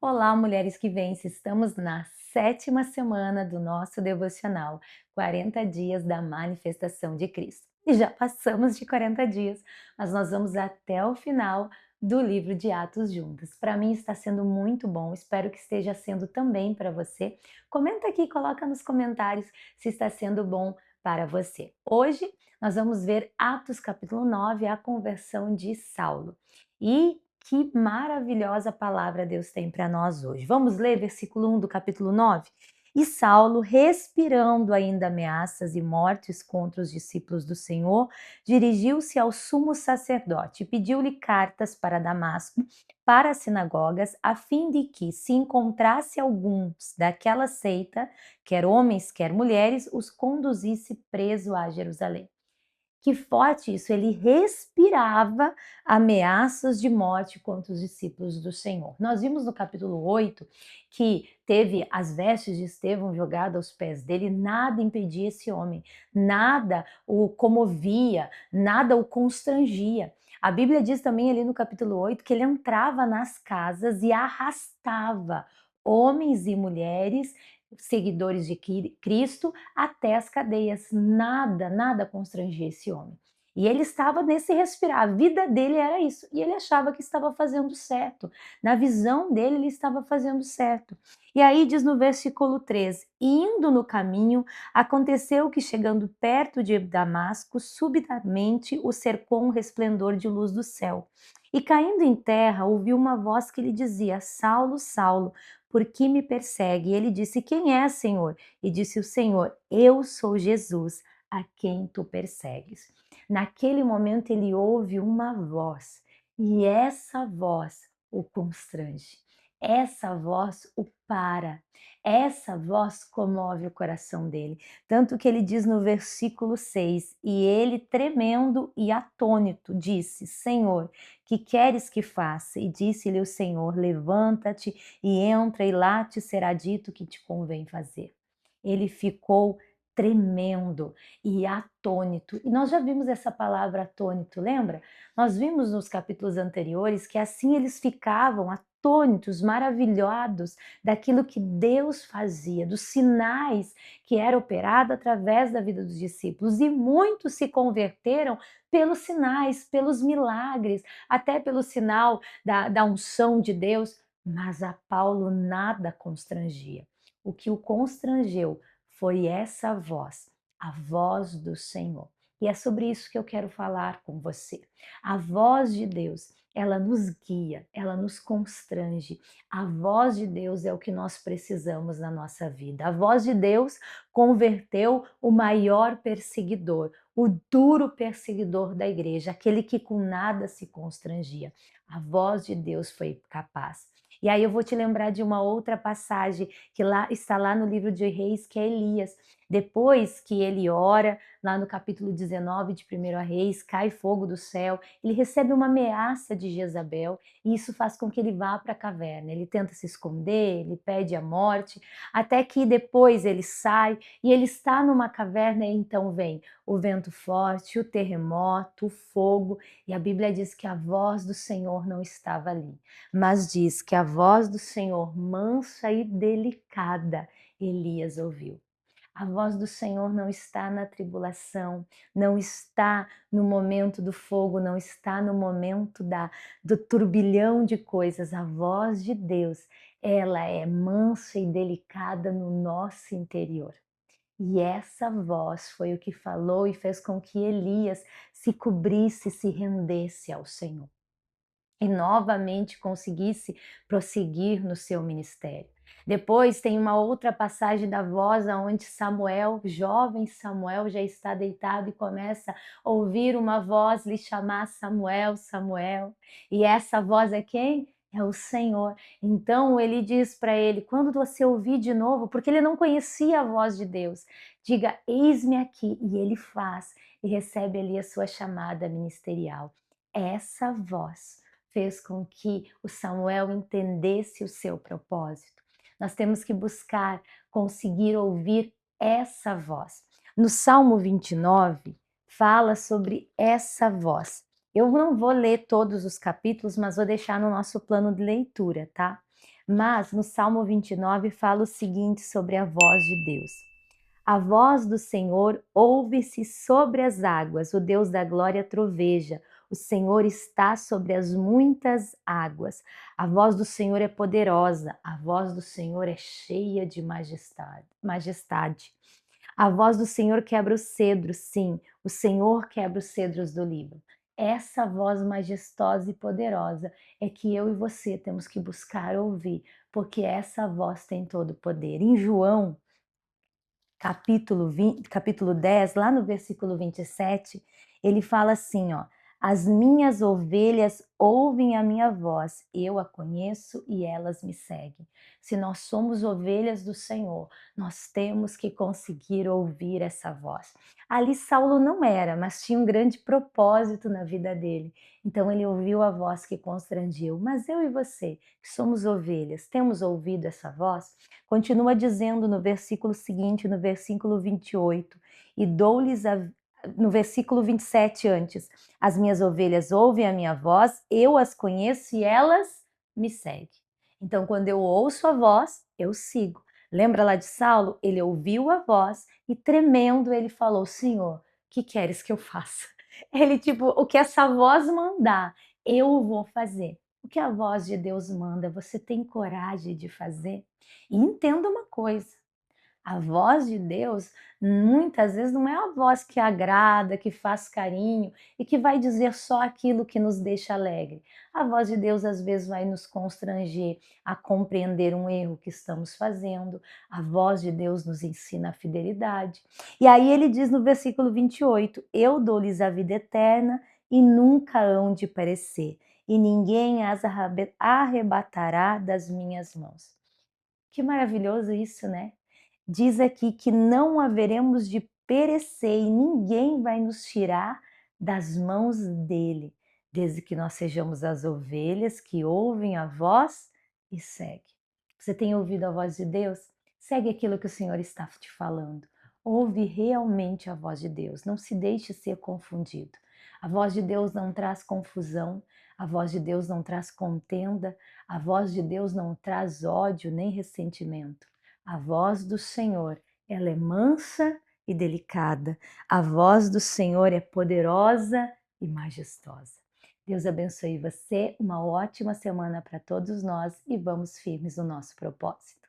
Olá, mulheres que vencem. Estamos na sétima semana do nosso devocional, 40 dias da manifestação de Cristo. E já passamos de 40 dias, mas nós vamos até o final do livro de Atos juntas. Para mim está sendo muito bom, espero que esteja sendo também para você. Comenta aqui, coloca nos comentários se está sendo bom para você. Hoje nós vamos ver Atos capítulo 9, a conversão de Saulo. E que maravilhosa palavra Deus tem para nós hoje. Vamos ler versículo 1 do capítulo 9? E Saulo, respirando ainda ameaças e mortes contra os discípulos do Senhor, dirigiu-se ao sumo sacerdote e pediu-lhe cartas para Damasco, para as sinagogas, a fim de que, se encontrasse alguns daquela seita, quer homens, quer mulheres, os conduzisse preso a Jerusalém. Que forte isso, ele respirava ameaças de morte contra os discípulos do Senhor. Nós vimos no capítulo 8 que teve as vestes de Estevão jogadas aos pés dele, nada impedia esse homem, nada o comovia, nada o constrangia. A Bíblia diz também ali no capítulo 8 que ele entrava nas casas e arrastava homens e mulheres, seguidores de Cristo, até as cadeias. Nada constrangia esse homem. E ele estava nesse respirar, a vida dele era isso. E ele achava que estava fazendo certo. Na visão dele, ele estava fazendo certo. E aí diz no versículo 13: indo no caminho, aconteceu que, chegando perto de Damasco, subitamente o cercou um resplendor de luz do céu. E caindo em terra, ouviu uma voz que lhe dizia: Saulo, Saulo, por que me persegue? E ele disse: quem é, Senhor? E disse o Senhor: eu sou Jesus, a quem tu persegues. Naquele momento ele ouve uma voz, e essa voz o constrange. Essa voz o para. Essa voz comove o coração dele. Tanto que ele diz no versículo 6: e ele, tremendo e atônito, disse: Senhor, que queres que faça? E disse-lhe o Senhor: levanta-te e entra, e lá te será dito o que te convém fazer. Ele ficou tremendo e atônito. E nós já vimos essa palavra atônito, lembra? Nós vimos nos capítulos anteriores que assim eles ficavam atônitos, maravilhados daquilo que Deus fazia, dos sinais que era operado através da vida dos discípulos. E muitos se converteram pelos sinais, pelos milagres, até pelo sinal da unção de Deus. Mas a Paulo nada constrangia. O que o constrangeu foi essa voz, a voz do Senhor. E é sobre isso que eu quero falar com você. A voz de Deus, ela nos guia, ela nos constrange. A voz de Deus é o que nós precisamos na nossa vida. A voz de Deus converteu o maior perseguidor, o duro perseguidor da igreja, aquele que com nada se constrangia. A voz de Deus foi capaz. E aí eu vou te lembrar de uma outra passagem que está lá no livro de Reis, que é Elias. Depois que ele ora, lá no capítulo 19 de 1 Reis, cai fogo do céu, ele recebe uma ameaça de Jezabel e isso faz com que ele vá para a caverna. Ele tenta se esconder, ele pede a morte, até que depois ele sai e ele está numa caverna e então vem o vento forte, o terremoto, o fogo, e a Bíblia diz que a voz do Senhor não estava ali, mas diz que a voz do Senhor, mansa e delicada, Elias ouviu. A voz do Senhor não está na tribulação, não está no momento do fogo, não está no momento do turbilhão de coisas. A voz de Deus, ela é mansa e delicada no nosso interior. E essa voz foi o que falou e fez com que Elias se cobrisse, se rendesse ao Senhor e novamente conseguisse prosseguir no seu ministério. Depois tem uma outra passagem da voz onde Samuel, jovem Samuel, já está deitado e começa a ouvir uma voz lhe chamar Samuel, Samuel. E essa voz é quem? É o Senhor. Então ele diz para ele, quando você ouvir de novo, porque ele não conhecia a voz de Deus, diga, eis-me aqui. E ele faz e recebe ali a sua chamada ministerial. Essa voz fez com que o Samuel entendesse o seu propósito. Nós temos que buscar conseguir ouvir essa voz. No Salmo 29, fala sobre essa voz. Eu não vou ler todos os capítulos, mas vou deixar no nosso plano de leitura, tá? Mas no Salmo 29 fala o seguinte sobre a voz de Deus: a voz do Senhor ouve-se sobre as águas, o Deus da glória troveja, o Senhor está sobre as muitas águas. A voz do Senhor é poderosa, a voz do Senhor é cheia de majestade. A voz do Senhor quebra os cedros, sim, o Senhor quebra os cedros do Líbano. Essa voz majestosa e poderosa é que eu e você temos que buscar ouvir, porque essa voz tem todo o poder. Em João, capítulo 10, lá no versículo 27, ele fala assim, ó: as minhas ovelhas ouvem a minha voz, eu a conheço e elas me seguem. Se nós somos ovelhas do Senhor, nós temos que conseguir ouvir essa voz. Ali Saulo não era, mas tinha um grande propósito na vida dele. Então ele ouviu a voz que constrangiu. Mas eu e você, que somos ovelhas, temos ouvido essa voz? Continua dizendo no versículo seguinte, no versículo 28, e dou-lhes no versículo 27 antes, as minhas ovelhas ouvem a minha voz, eu as conheço e elas me seguem. Então, quando eu ouço a voz, eu sigo. Lembra lá de Saulo? Ele ouviu a voz e tremendo ele falou: Senhor, o que queres que eu faça? Ele tipo, o que essa voz mandar, eu vou fazer. O que a voz de Deus manda, você tem coragem de fazer? E entenda uma coisa, a voz de Deus muitas vezes não é a voz que agrada, que faz carinho e que vai dizer só aquilo que nos deixa alegre. A voz de Deus às vezes vai nos constranger a compreender um erro que estamos fazendo. A voz de Deus nos ensina a fidelidade. E aí ele diz no versículo 28, eu dou-lhes a vida eterna e nunca hão de perecer, e ninguém as arrebatará das minhas mãos. Que maravilhoso isso, né? Diz aqui que não haveremos de perecer e ninguém vai nos tirar das mãos dele, desde que nós sejamos as ovelhas que ouvem a voz e seguem. Você tem ouvido a voz de Deus? Segue aquilo que o Senhor está te falando. Ouve realmente a voz de Deus, não se deixe ser confundido. A voz de Deus não traz confusão, a voz de Deus não traz contenda, a voz de Deus não traz ódio nem ressentimento. A voz do Senhor, ela é mansa e delicada. A voz do Senhor é poderosa e majestosa. Deus abençoe você, uma ótima semana para todos nós e vamos firmes no nosso propósito.